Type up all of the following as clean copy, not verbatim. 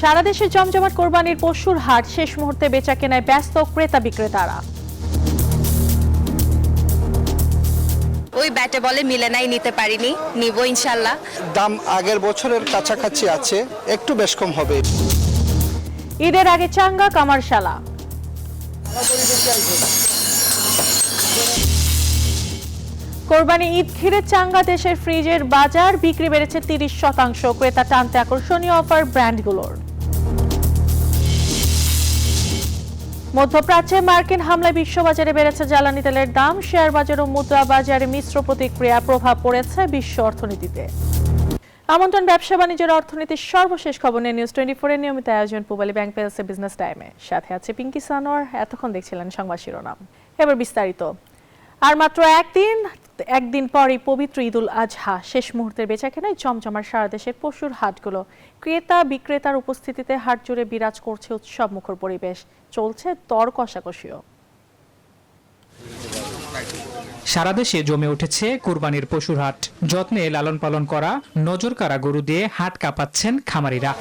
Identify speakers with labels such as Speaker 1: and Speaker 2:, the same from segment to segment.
Speaker 1: সারা দেশে জমজমাট কোরবানির পশুর হাট, শেষ মুহূর্তে বেচাকেনায় ব্যস্ত ক্রেতা বিক্রেতারা।
Speaker 2: ওই ব্যাটে বলে মিলে নাই, নিতে পারিনি, নিব ইনশাল্লাহ।
Speaker 3: দাম আগের বছরের কাছাকাছি আছে, একটু বেশ কম হবে।
Speaker 1: ঈদের আগে চাঙ্গা কামারশালা। কোরবানি ঈদ ঘিরে চাঙ্গা দেশের ফ্রিজের বাজার, বিক্রি বেড়েছে 30%। ক্রেতা টানতে আকর্ষণীয় অফার ব্র্যান্ডগুলোর। মধ্যপ্রাচ্যে মার্কিন হামলায় বিশ্ববাজারে বেড়েছে জ্বালানি তেলের দাম। শেয়ার বাজার ও মুদ্রা বাজারে মিশ্র প্রতিক্রিয়া, প্রভাব পড়েছে বিশ্ব অর্থনীতিতে। আমন্ত্রণ ব্যবসা বাণিজ্যের অর্থনীতির সর্বশেষ খবর নিয়ে নিউজ 24 এর নিয়মিত আয়োজন পূবালী ব্যাংক পেলসে বিজনেস টাইমে। সাথে আছে পিঙ্কি সানোয়ার। এতক্ষণ দেখছিলেন সংবাদ শিরোনাম, এবার বিস্তারিত। আর মাত্র একদিন পরই পবিত্র ঈদুল আজহা। শেষ মুহূর্তের বেচাকেনায় জমজমার সারা দেশের পশুর হাটগুলো। ক্রেতা বিক্রেতার উপস্থিতিতে হাট জুড়ে বিরাজ করছে উৎসব মুখর পরিবেশ, চলছে দর কষাকষিও।
Speaker 4: সারা দেশে জমে উঠেছে কুরবানির পশুর হাট। যত্নে লালন পালন করা নজরকাড়া গরু দিয়ে হাট কাঁপাচ্ছেন খামারিরা।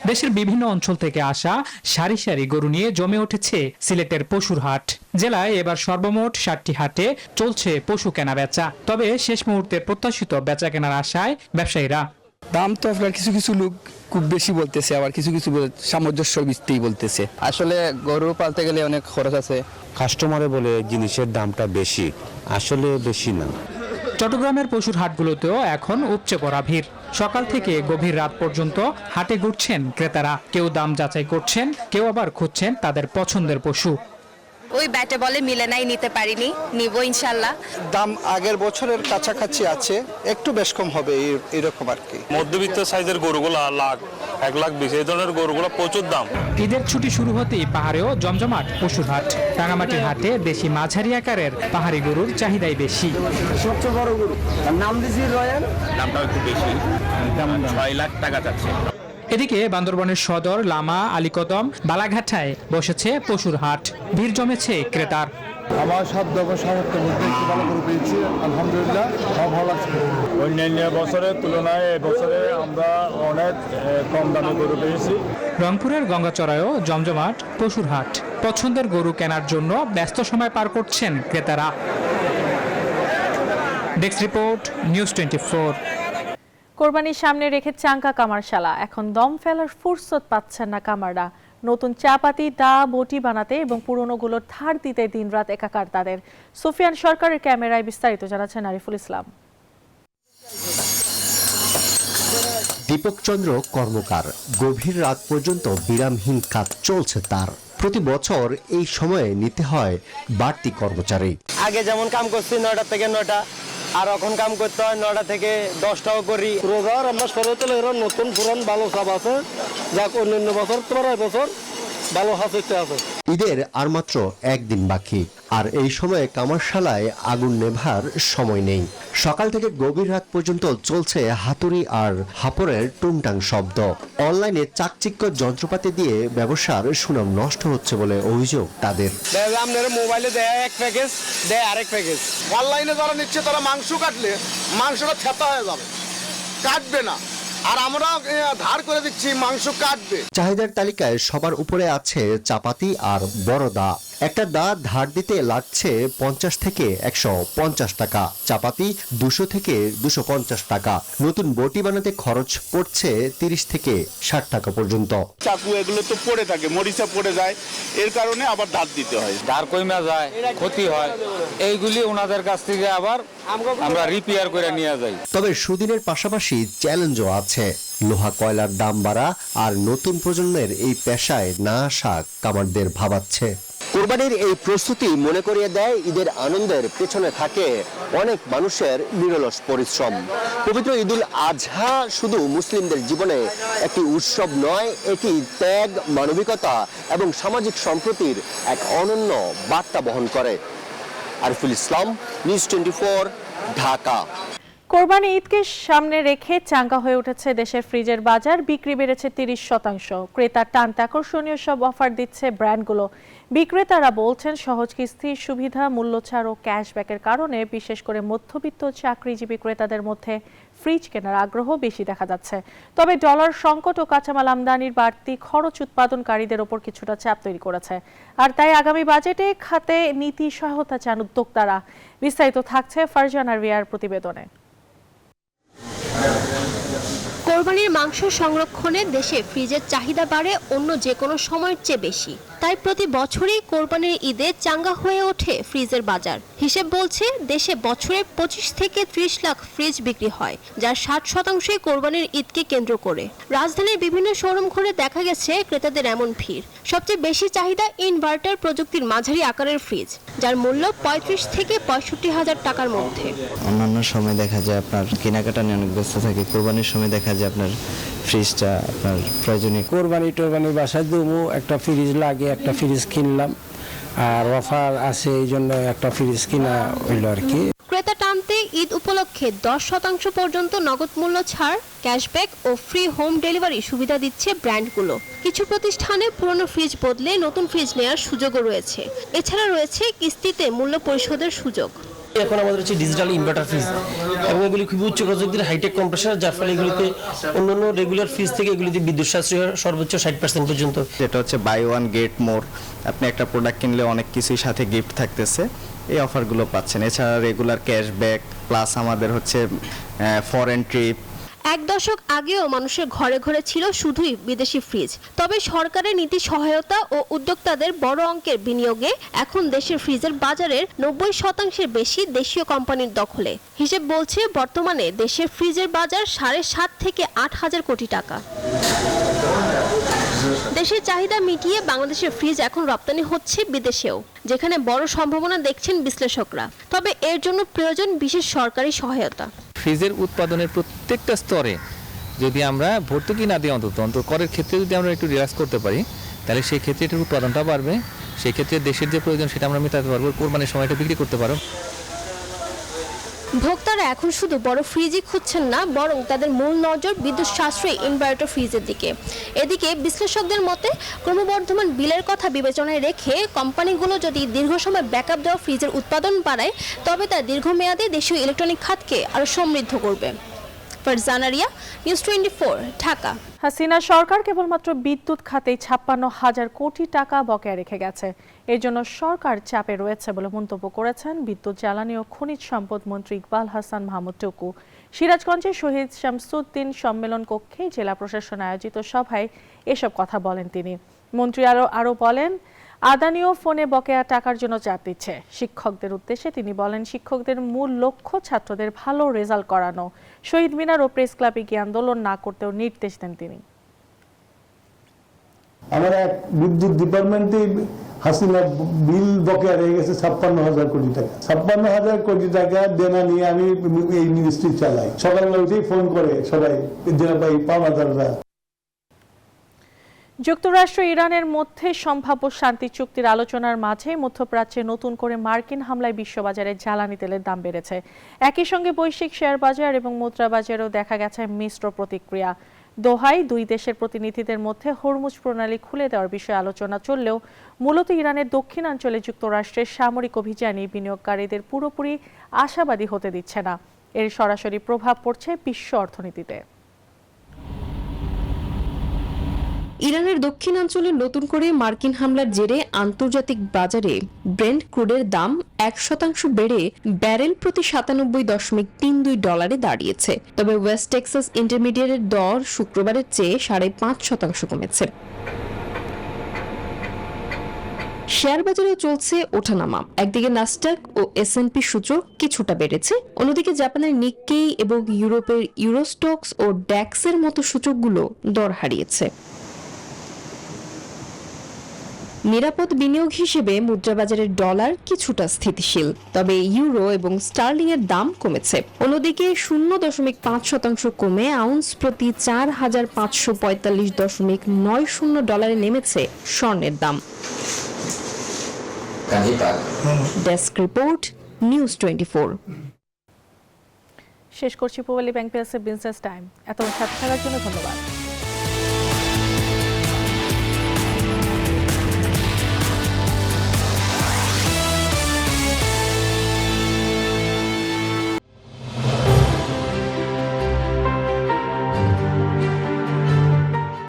Speaker 4: দেশের বিভিন্ন অঞ্চল থেকে আসা সারি সারি গরু নিয়ে জমে উঠেছে সিলেটের পশুর হাট। জেলায় এবার সর্বমোট 60টি হাটে চলছে পশু কেনা বেচা। তবে শেষ মুহূর্তে প্রত্যাশিত বেচা কেনার আশায় ব্যবসায়ীরা।
Speaker 5: দাম তো আপনার কিছু কিছু লোক খুব বেশি বলতেছে, আবার কিছু কিছু সামঞ্জস্য ভিত্তিক বলতেছে। আসলে গরু পালতে গেলে অনেক খরচ আছে।
Speaker 6: কাস্টমারে বলে জিনিসের দামটা বেশি, আসলে বেশি না।
Speaker 4: চট্টগ্রামের পশুর হাটগুলোতেও এখন উপচে পড়া ভিড়। সকাল থেকে গভীর রাত পর্যন্ত হাটে ঘুরছেন ক্রেতারা। কেউ দাম যাচাই করছেন, কেউ আবার খুঁজছেন তাদের পছন্দের পশু।
Speaker 2: ওই ব্যাটে বলে মিলে নাই, নিতে পারিনি, নিব ইনশাল্লাহ।
Speaker 3: দাম আগের বছরের কাছাকাছি আছে, একটু বেশ কম হবে এরকম আর কি।
Speaker 7: মধ্যবিত্ত সাইজের গরুগুলো লাখ 1,20,000 এই ধরনের গরুগুলো প্রচুর দাম।
Speaker 4: ঈদের ছুটি শুরু হতেই পাহাড়েও জমজমাট পশুর হাট। রাঙামাটির হাটে দেশি মাঝারি আকারের পাহাড়ি গরুর চাহিদাই বেশি।
Speaker 5: সবচেয়ে বড় গরু নাম দিয়েছি রয়্যাল,
Speaker 7: দামটা একটু বেশি, 6 লাখ টাকা যাচ্ছে।
Speaker 4: এদিকে বান্দরবনের সদর, লামা, আলীকদম, বালাঘাটায় বসেছে পশুর হাট। ভিড় জমেছে ক্রেতার।
Speaker 8: আমার সাধ্য সামর্থ্য মধ্যে একটু ভালো করে পেয়েছি, আলহামদুলিল্লাহ, ভালো লাগছে। অন্যান্য বছরের তুলনায় এবছরে আমরা অনেক কম দামে গরু পেয়েছি।
Speaker 4: রংপুরের গঙ্গাচড়ায়ও জমজমাট পশুর হাট। পছন্দের গরু কেনার জন্য ব্যস্ত সময় পার করছেন ক্রেতারা। Desk report, news 24।
Speaker 1: কোরবানির সামনে রেখে চাঙ্গা কামারশালা। এখন দম ফেলার ফুরসত পাচ্ছেন না কামাররা। নতুন চাপাতি, দা, বটি বানাতে এবং পুরনোগুলোর ধার দিতে দিনরাত একাকার তাদের। সুফিয়ান সরকারের ক্যামেরায় বিস্তারিত জানাচ্ছেন আরিফুল ইসলাম।
Speaker 9: দীপক চন্দ্র কর্মকার। গভীর রাত পর্যন্ত বিরামহীন কাজ চলছে তার। প্রতি বছর এই সময়ে নিতে হয় বাড়তি কর্মচারী।
Speaker 10: আগে যেমন কাম করছি 9টা থেকে 9টা, আর এখন কাম করতে হয় 9টা থেকে 10টাও করি।
Speaker 8: রোজার আমরা সরতে নতুন পুরান ভালো সাপ আছে, যাক অন্যান্য বছর 3 বছর ভালো হাসিতে আছে।
Speaker 9: ঈদের আর মাত্র একদিন বাকি, আর এই সময়ে কামারশালায় আগুন নেভার সময় নেই। সকাল থেকে গভীর রাত পর্যন্ত চলছে হাতুড়ি আর হাপড়ের টুংটাং শব্দ। অনলাইনে চাকচিক্য যন্ত্রপাতি দিয়ে ব্যবসার সুনাম নষ্ট হচ্ছে বলে অভিযোগ তাদের।
Speaker 10: আপনার মোবাইলে দেয় এক প্যাকেজ, দেয় আরেক প্যাকেজ।
Speaker 8: অনলাইনে যারা নিচ্ছে তারা মাংস কাটলে মাংসটা থেতা হয়ে যাবে, কাটবে না। আর আমরা ধার করে দিচ্ছি, মাংস কাটবে।
Speaker 9: চাহিদার তালিকায় সবার উপরে আছে চাপাতি আর বড় দা। একটা দা ধার দিতে লাগছে 50 থেকে 150 টাকা, চাপাতি 200 থেকে 250 টাকা। নতুন বটি বানাতে খরচ পড়ছে 30 থেকে 60 টাকা পর্যন্ত।
Speaker 7: চাকু এগুলো তো পড়ে থাকে, মরিচা পড়ে যায়, এর কারণে আবার ধার দিতে হয়।
Speaker 5: ধার কমে যায়, ক্ষতি হয়, এইগুলি ওনাদের কাছ থেকে আবার আমরা রিপেয়ার করে নিয়ে যাই।
Speaker 9: তবে সুদিনের পাশাপাশি চ্যালেঞ্জও আছে। লোহা কয়লার দাম বাড়া আর নতুন প্রজন্মের এই পেশায় না আসা কামারদের ভাবাচ্ছে। কোরবানির এই প্রস্তুতি মনে করিয়ে দেয় ঈদের আনন্দের পেছনে থাকে অনেক মানুষের নিরলস পরিশ্রম। পবিত্র ঈদুল আজহা শুধু মুসলিমদের জীবনে একটি উৎসব নয়, এটি ত্যাগ, মানবিকতা এবং সামাজিক সম্প্রীতির এক অনন্য বার্তা বহন করে। আরিফুল ইসলাম, নিউজ 24, ঢাকা।
Speaker 1: কোরবানি ঈদকে সামনে রেখে চাঙ্গা হয়ে উঠেছে দেশের ফ্রিজের বাজার। বিক্রি বেড়েছে 30%। ক্রেতার টানতে আকর্ষণীয় সব অফার দিচ্ছে ব্র্যান্ডগুলো। বিক্রেতারা বলছেন সহজ কিস্তির সুবিধা, মূল্যছাড় ও ক্যাশব্যাকের কারণে বিশেষ করে মধ্যবিত্ত চাকরিজীবী ক্রেতাদের মধ্যে ফ্রিজ কেনার আগ্রহ বেশি দেখা যাচ্ছে। তবে ডলার সংকট ও কাঁচামাল আমদানির বাড়তি খরচ উৎপাদনকারীদের ওপর কিছুটা চাপ তৈরি করেছে। আর তাই আগামী বাজেটে খাতে নীতি সহায়তা চান উদ্যোক্তারা। বিস্তারিত থাকছে ফারজানা রিয়ার প্রতিবেদনে।
Speaker 11: কোরবানির মাংস সংরক্ষণে দেশে ফ্রিজের চাহিদা বাড়ে অন্য যে কোনো সময়ের চেয়ে বেশি। তাই প্রতি বছরই কোরবানির ঈদে চাঙ্গা হয়ে ওঠে ফ্রিজের বাজার। হিসেব বলছে দেশে বছরে 25 থেকে 30 লাখ ফ্রিজ বিক্রি হয়, যার 60%ই কোরবানির ঈদকে কেন্দ্র করে। রাজধানীর বিভিন্ন শোরুম ঘুরে দেখা গেছে ক্রেতাদের এমন ভিড়। সবচেয়ে বেশি চাহিদা ইনভার্টার প্রযুক্তির মাঝারি আকারের ফ্রিজ, যার মূল্য 35 থেকে 65 হাজার টাকার মধ্যে।
Speaker 12: অন্যান্য সময় দেখা যায় আপনার কেনাকাটা নিয়ে অনেক ব্যস্ত থাকে, কোরবানির সময় দেখা যায় আপনার ফ্রিজটা আপনার প্রয়োজনীয়।
Speaker 10: কোরবানির বাসায় দেবো, একটা ফ্রিজ লাগে, একটা ফ্রিজ কিনলাম, আর অফার আছে এই জন্য একটা ফ্রিজ কিনা হইল আর কি।
Speaker 11: ক্রেতা টানতে ঈদ উপলক্ষে 10% পর্যন্ত নগদ মূল্য ছাড়, ক্যাশব্যাক ও ফ্রি হোম ডেলিভারি সুবিধা দিচ্ছে ব্র্যান্ডগুলো। কিছু প্রতিষ্ঠানে পুরনো ফ্রিজ বদলে নতুন ফ্রিজ নেওয়ার সুযোগও রয়েছে। এছাড়া রয়েছে কিস্তিতে মূল্য পরিশোধের সুযোগ।
Speaker 10: এখন আমাদের হচ্ছে ডিজিটাল ইনভার্টার ফ্রিজ এবং এগুলি খুব উচ্চ প্রযুক্তির হাইটেক কম্প্রেসার, যার ফলে এগুলিতে অন্যান্য রেগুলার ফ্রিজ থেকে এগুলিতে বিদ্যুৎ সাশ্রয় সর্বোচ্চ 60% পর্যন্ত।
Speaker 12: এটা হচ্ছে বাই ওয়ান গেট মোর, আপনি একটা প্রোডাক্ট কিনলে অনেক কিছুই সাথে গিফট থাকতেছে, এই অফারগুলো পাচ্ছেন। এছাড়া রেগুলার ক্যাশব্যাক প্লাস আমাদের হচ্ছে ফরেন ট্রিপ।
Speaker 11: এক দশক আগেও মানুষের ঘরে ঘরে ছিল শুধুই বিদেশি ফ্রিজ। তবে সরকারের নীতি সহায়তা ও উদ্যোক্তাদের বড় অঙ্কের বিনিয়োগে এখন দেশের ফ্রিজের বাজারের 90% বেশি দেশীয় কোম্পানির দখলে। হিসেব বলছে বর্তমানে দেশের ফ্রিজের বাজার 7.5 থেকে 8 হাজার কোটি টাকা। দেশের চাহিদা মিটিয়ে বাংলাদেশের ফ্রিজ এখন রপ্তানি হচ্ছে বিদেশেও, যেখানে বড় সম্ভাবনা দেখছেন বিশ্লেষকরা। তবে এর জন্য প্রয়োজন বিশেষ সরকারি সহায়তা।
Speaker 5: ফ্রিজের উৎপাদনের প্রত্যেকটা স্তরে যদি আমরা ভর্তুকি না দিই, অন্তত করের ক্ষেত্রে যদি আমরা একটু রিল্যাক্স করতে পারি, তাহলে সেই ক্ষেত্রে এটার উৎপাদনটা বাড়বে। সেই ক্ষেত্রে দেশের যে প্রয়োজন সেটা আমরা মেটাতে পারবো, কোরবানির সময়টা বিক্রি করতে পারবো।
Speaker 11: ভোক্তারা এখন শুধু বড় ফ্রিজই খুঁজছেন না, বরং তাদের মূল নজর বিদ্যুৎ সাশ্রয়ী ইনভার্টার ফ্রিজের দিকে। এদিকে বিশ্লেষকদের মতে ক্রমবর্ধমান বিলের কথা বিবেচনায় রেখে কোম্পানিগুলো যদি দীর্ঘ সময় ব্যাকআপ দেওয়া ফ্রিজের উৎপাদন বাড়ায়, তবে তা দীর্ঘমেয়াদে দেশীয় ইলেকট্রনিক খাতকে আরও সমৃদ্ধ করবে। ফারজানা রিয়া, নিউজ 24, ঢাকা।
Speaker 1: হাসিনা সরকার কেবলমাত্র বিদ্যুৎ খাতেই 56,000 কোটি টাকা বকেয়া রেখে গেছে। এর জন্য সরকার চাপে রয়েছে বলে মন্তব্য করেছেন বিদ্যুৎ, জ্বালানি ও খনিজ সম্পদ মন্ত্রী ইকবাল হাসান মাহমুদ টুকু। সিরাজগঞ্জের শহীদ শামসুদ্দিন সম্মেলন কক্ষে জেলা প্রশাসন আয়োজিত সভায় এসব কথা বলেন তিনি। মন্ত্রী আরও বলেন, আদানিও ফোনে বকেয়া টাকার জন্য চাপ দিচ্ছে। শিক্ষকদের উদ্দেশ্যে তিনি বলেন, শিক্ষকদের মূল লক্ষ্য ছাত্রদের ভালো রেজাল্ট করানো। শহীদ মিনার ও প্রেস ক্লাবে গিয়ে আন্দোলন না করতেও নির্দেশ দেন তিনি।
Speaker 8: আমার এক বিদ্যুৎ ডিপার্টমেন্টে হাসিনা বিল বকেয়া রয়ে গেছে 56,000 কোটি টাকা। 56,000 কোটি টাকা দেনা নিয়ে আমি এই মিনিস্ট্রি চালাই। সকালবেলা উঠেই ফোন করে সবাই পাওনাদাররা।
Speaker 1: যুক্তরাষ্ট্র ইরানের মধ্যে সম্ভাব্য শান্তি চুক্তির আলোচনার মাঝে মধ্যপ্রাচ্যে নতুন করে মার্কিন হামলায় বিশ্ববাজারে জ্বালানি তেলের দাম বেড়েছে। একই সঙ্গে বৈশ্বিক শেয়ার বাজার এবং মুদ্রা বাজারেও দেখা গেছে মিশ্র প্রতিক্রিয়া। দোহায় দুই দেশের প্রতিনিধিদের মধ্যে হরমুজ প্রণালী খুলে দেওয়ার বিষয়ে আলোচনা চললেও মূলত ইরানের দক্ষিণাঞ্চলে যুক্তরাষ্ট্রের সামরিক অভিযানই বিনিয়োগকারীদের পুরোপুরি আশাবাদী হতে দিচ্ছে না। এর সরাসরি প্রভাব পড়ছে বিশ্ব অর্থনীতিতে।
Speaker 11: ইরানের দক্ষিণাঞ্চলে নতুন করে মার্কিন হামলার জেরে আন্তর্জাতিক বাজারে ব্রেন্ট ক্রুডের দাম 1% বেড়ে ব্যারেল প্রতি 97.32 দাঁড়িয়েছে। তবে ওয়েস্ট টেক্সাস ইন্টারমিডিয়েটের দর শুক্রবারের চেয়ে 5.5% কমেছে। শেয়ার বাজারেও চলছে ওঠানামা। একদিকে নাসডাক ও S&P সূচক কিছুটা বেড়েছে, অন্যদিকে জাপানের নিক্কেই এবং ইউরোপের ইউরোস্টক্স ও ড্যাক্সের মতো সূচকগুলো দর হারিয়েছে। নিরাপদ বিনিয়োগ হিসেবে মুদ্রাবাজারের ডলার কিছুটা স্থিতিশীল, তবে ইউরো এবং স্টার্লিং এর দাম কমেছে। অন্যদিকে 0.5% কমে আউন্স প্রতি 4,545.90 ডলারে নেমেছে স্বর্ণের দাম। Desk report, news 24।
Speaker 1: শেষ করছি Pubali bank PLC business time. এতক্ষণ সাথে থাকার জন্য ধন্যবাদ।